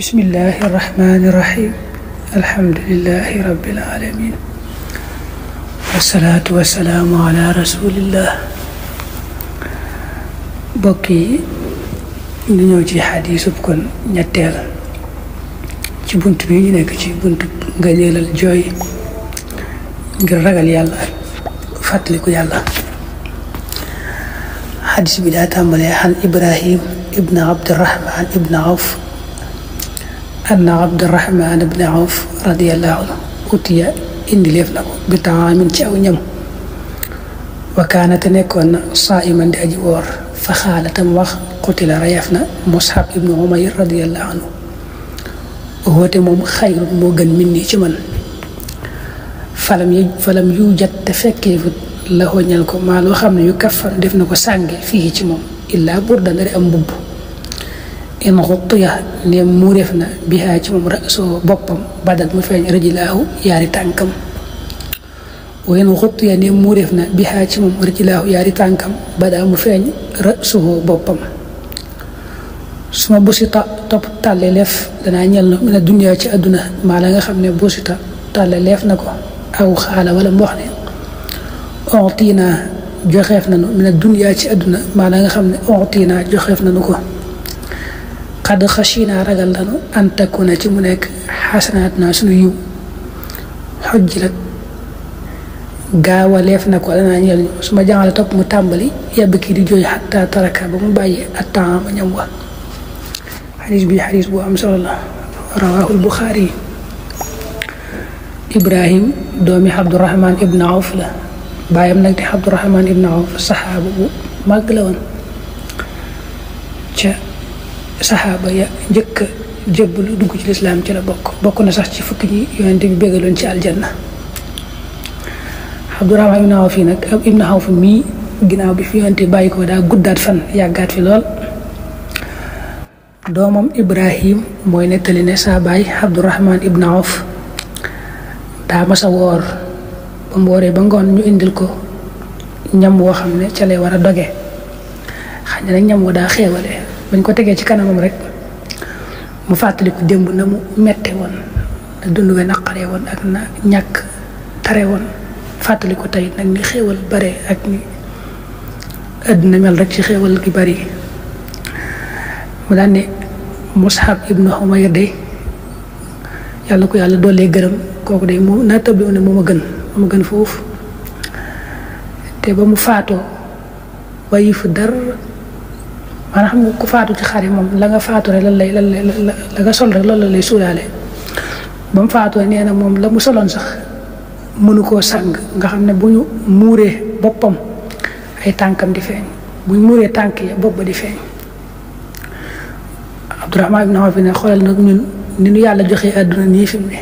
bismillahi irrahmani irrahim alhamdulilahi rabbil alamin wasalaatu wasalaamu ala rasulillah. mbokk yi ñu ñëw ci xadiisub kon ñetteel ci bunt bi ñu nekk ci bunt nga ñeelal jooy ngir ragal yàlla ak fàttaliku yàlla. xadiis bi daa tàmbalee xan Ibrahim ibn Abdirahman ibn Awf anna Abdirahman ibn Awf radiyallahu anhu utiya indileef na ko bi taamin ci aw ñam wa kaana te nekkoon na saa'iman di aji woor fa xaala tam wax qutila rayaf na Mus'ab ibnu Umayr radiyallahu anhu woote moom xayrun moo gën min nii ci man falam yu jat te fekkee fut la xoñal ko maa loo xam ne yu kafan def na ko sànge fii ci moom illaa burda ndari am mbubb in xuttiya ne muureef na bihaa ci moom rasoo boppam badat mu feeñ rëjilaahu yaari tànkam wa in xuttiya ne muureef na bihaa ci moom rëjilaahu yaari tànkam badaa mu feeñ rasoo boppam suma busita topp tàlle leef danaa ñel na mina duniyaa ci àdduna maa la nga xam ne busita tàlle leef na ko aw xaala wala mu wax ne ontiinaa joxeef nanu mina duniyaa ci àdduna maa la nga xam ne ontiinaa joxeef nanu ko xadd xashinaa ragal nanu antakuna ci mu nekk xasanaat naa suñu yiw xojjilat gaawaleef na ko danaa ñel ñu su ma jàngale topp mu tàmbali yàbb kii di jooy xatta taraka ba mu bàyyi attaan ba ñam wa. xadis bi xadis bu am solo la rawaahul Buxaari. Ibrahim doomi Abdurahman ibn Awf la baayam nag di Abdurahman ibn Awf saxaaba bu màgg la woon ca saxaaba ya njëkk a jébbalu dugg ci lislaam ci la bokk na sax ci fukki ñi yonente bi bégaloon ci aljanna. Abdurahman ibn Awf yi nag ibn Awf mii ginnaaw bi fi yonente bàyyi ko daa guddaat fan yàggaat fi lool. doomam Ibrahim mooy nettali ne saa baay Abdurahman ibn Awf daa masa woor ba mu wooree ba ngoon ñu indil ko ñam woo xam ne ca lay war a doge xam ne nag ñam woo daa xeewale bañ ko tegee ci kanamam rek mu fàttaliku démb na mu mette woon na dund we naqaree woon ak na ñàkk tare woon fàttaliku tey nag ni xéewal bare ak ni àddina mel rek ci xéewal gi bari mu daan ne Mus'ab ibnu Umayr de yàlla ko yàlla doolee gërëm kooku de mu naa tëb ne moo ma gën foofu te ba mu faatoo wayi fu dara maanaam xam nga ku faatu ci xare moom la nga faatu rek la nga sol rek loolu la lay suulaale ba mu faatoo nee na moom la mu soloon sax mënu koo sàng nga xam ne bu ñu muuree boppam ay tànkam di feeñ bu ñu muuree tànk ya bopp ba di feeñ. Abdurahman ibn Awf ne xoolal nag ñun ni ñu yàlla joxee àdduna nii fi mu ne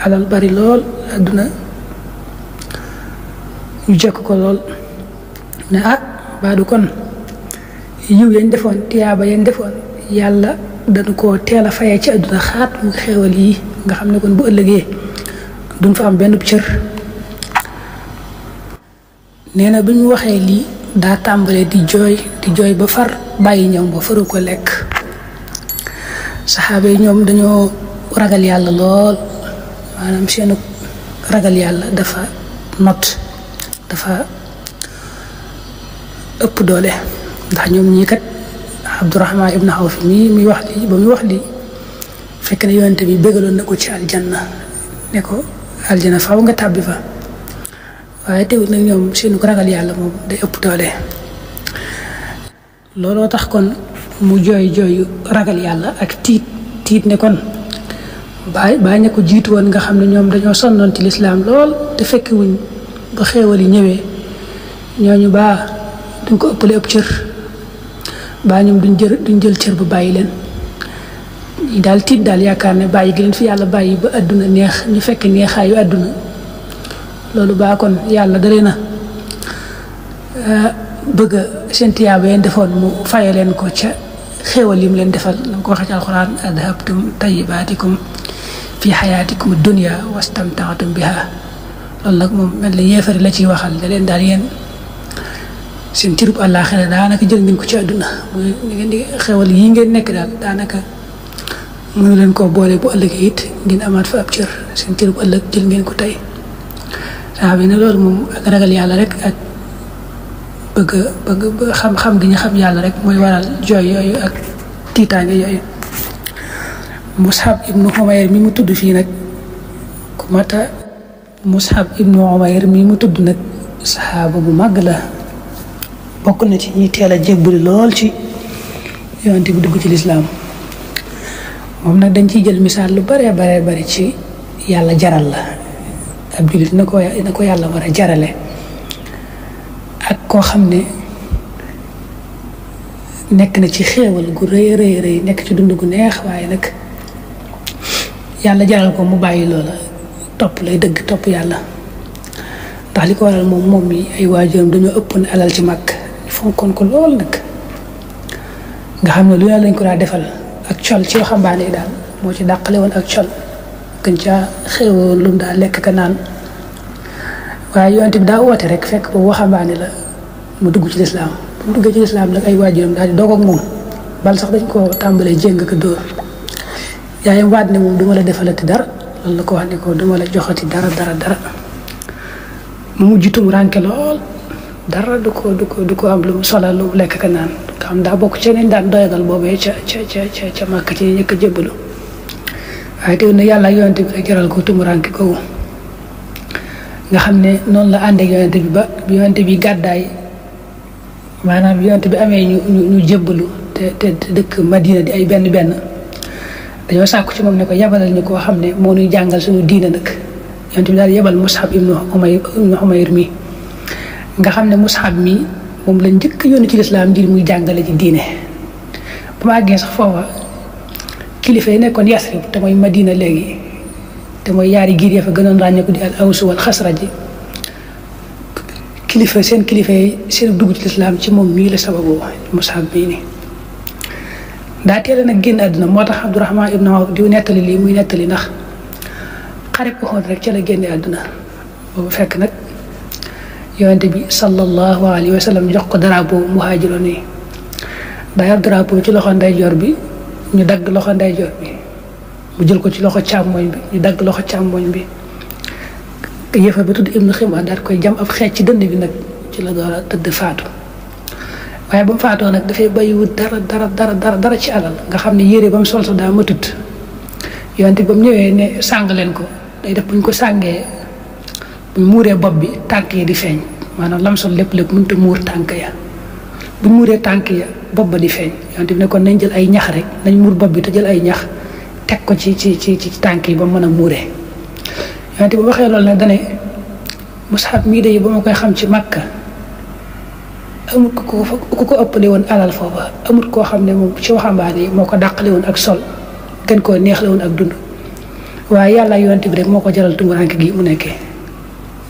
alal bari lool àdduna ñu jekk ko lool ne baadu kon yiw yañ defoon tiyaaba yañ defoon yàlla dañu ko teel a fayee ci àdduna xaat mu xeewal yi nga xam ne kon bu ëllëgee duñ fa am benn cër. nee na bi ñu waxee lii daa tàmbalee di jooy ba far bàyyi ñam ba faru ko lekk. saxaaba yi ñoom dañoo ragal yàlla lool maanaam seenu ragal yàlla dafa not dafa ëpp doole ndax ñoom ñii kat Abdurahman ibn Awf mii muy wax lii ba muy wax lii fekk na yonente bi bégaloon na ko ci aljanna ne ko aljanna faaw nga tàbbi fa waaye teewul nag ñoom seenu ragal yàlla moom day ëpp doole. looloo tax kon mu jooy ragal yàlla ak tiit ne kon baa ña ko jiitu woon nga xam ne ñoom dañoo sonnoon ci lislaam lool te fekki wuñ ba xéewal yi ñëwee ñooñu baa duñ ko ëppale ëpp cër baa ñoom duñ jël cër ba bàyyi leen ñi daal tiit daal yaakaar ne bàyyi gi leen fi yàlla bàyyi ba àdduna neex ñu fekk neexaayu àdduna loolu baa kon yàlla dalee na bëgg seen tiyaaba yeen defoon mu faye leen ko ca xéewal yi mu leen defal na ko waxee ci alxuraan adhabtum tayyibaatikum fi xayaatikum dunya wastamtaatum biha loolu nag moom mel na yéefari la ciy waxal da leen daal yéen seen cirub àllaaxira daanaka jël ngeen ko ci àdduna muy ngeen di xéewal yi ngeen nekk daal daanaka mënu leen koo boole bu ëllëgee it ngeen amaat fa ab cër seen cër bu ëllëg jël ngeen ko tey saxaaba yi ne loolu moom ak ragal yàlla rek ak bëgg xam-xam gi ñu xam yàlla rek mooy waral jooy yooyu ak tiitaange yooyu. Mus'ab ibnu Umayr mi mu tudd fii nag ku mata Mus'ab ibnu Umayr mi mu tudd nag saxaaba bu màgg la bokk na ci ñi teel a jébbali lool ci yonent bi dugg ci lislaam moom nag dañ ciy jël misaal lu bare bari ci yàlla jaral la ab jullit na ko yàlla war a jarale ak koo xam ne nekk na ci xéewal gu rëy nekk ci dund gu neex waaye nag yàlla jaral ko mu bàyyi loola topp lay dëgg topp yàlla ndax li ko waral moom mi ay waajuram dañoo ëppoon alal ci mag fonkoon ko lool nag nga xam ne lu ne lañ ko daa defal ak col ci waxambaane yi daal moo ci dàqale woon ak col gën caa xéewoon lu mu daal lekk ka naan waaye yonent bi daa woote rek fekk boobu waxambaane la mu dugg ci lislaam bu mu duggee ci lislaam nag ay waajuram daal di doog ak moom bal sax dañ ko tàmbalee jéng ko dóor yaayam waat ne moom duma la defalati dara loolu la ko wax ne ko duma la joxati dara mu mujj tumuraanke lool dara du ko am lu mu solal lu mu lekk ka naan nga xam daa bokk ci nañ daan doyagal boobee ca màkk ci ñëkk a jébbalu waaye teew na yàlla ak yonent bi rek jaral ko tumuraanke googu nga xam ne noonu la ànd ak yonent bi ba yonent bi gàddaay maanaam yonent bi amee ñu jébbalu te dëkk Madina di ay benn dañoo sàkku ci moom ne ko yabalal ñu koo xam ne moo ñuy jàngal suñu diina nag yonent bi daal yebal Mus'ab ibnu Umayr mi nga xam ne Mus'ab mi moom lañ njëkk yónni ci lislaam ngir muy jàngale ci diine bu ma àggee sax foofa kilifa yi nekkoon Yasrib te mooy Madina léegi te mooy yaari giir ya fa gënoon ràññeeku di al Aws wal Xasraj seen kilifa yi seen dugg ci lislaam ci moom mii la sababu Mus'ab mii nii daa teel nag génn àdduna moo tax Abdurahmaan ibn Awf di nettali lii muy nettali ndax xare Uhud rek ca la génne àdduna boobu fekk nag yonent bi sallallahu alayhi wa sallam jox ko drapeau muhaajiroon yi daa yor drapeau ci loxo ndeyjoor bi ñu dagg loxo ndeyjoor bi mu jël ko ci loxo càmmoñ bi ñu dagg loxo càmmoñ bi yëfa bi tudd Ibnu Xima daal koy jam ab xeec ci dënd bi nag ci la door a tëdd faatu waaye ba mu faatoo nag dafay bàyyiwut dara ci alal nga xam ne yére ba mu sol sa daa matut yonent ba mu ñëwee ne sàng leen ko day def buñ ko sàngee buñ muuree bopp bi tànk yi di feeñ maanaam lam sol lépp mënut a muur tànk ya buñ muuree tànk ya bopp ba di feeñ yonent bi ne kon nañ jël ay ñax rek nañ muur bopp bi te jël ay ñax teg ko ci tànk yi ba mën a muuree yonent ba waxee loolu nag dane Mus'ab mii de ba ma koy xam ci Makka amut ku ko ëppale woon alal foofa amut koo xam ne moom ci waxambaane yi moo ko dàqale woon ak sol gën koo neexle woon ak dund waaye yàlla yonent bi rek moo ko jaral tumuranke gi mu nekkee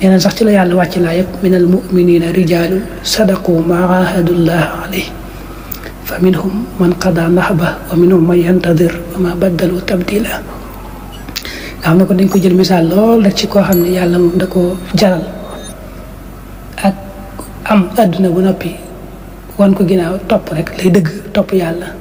nee na sax ci la yàlla wàcc laa yëpp minal mu'minina rijalun sadaqu ma ahadullah alayhi fa minhum man qada nahba wa minhum man yantadir wa ma baddalu tabdila nga xam ne ko dañ ko jël misaal lool rek ci koo xam ne yàlla moom da ko jaral ak am àdduna bu noppi wan ko ginnaaw topp rek lay dëgg topp yàlla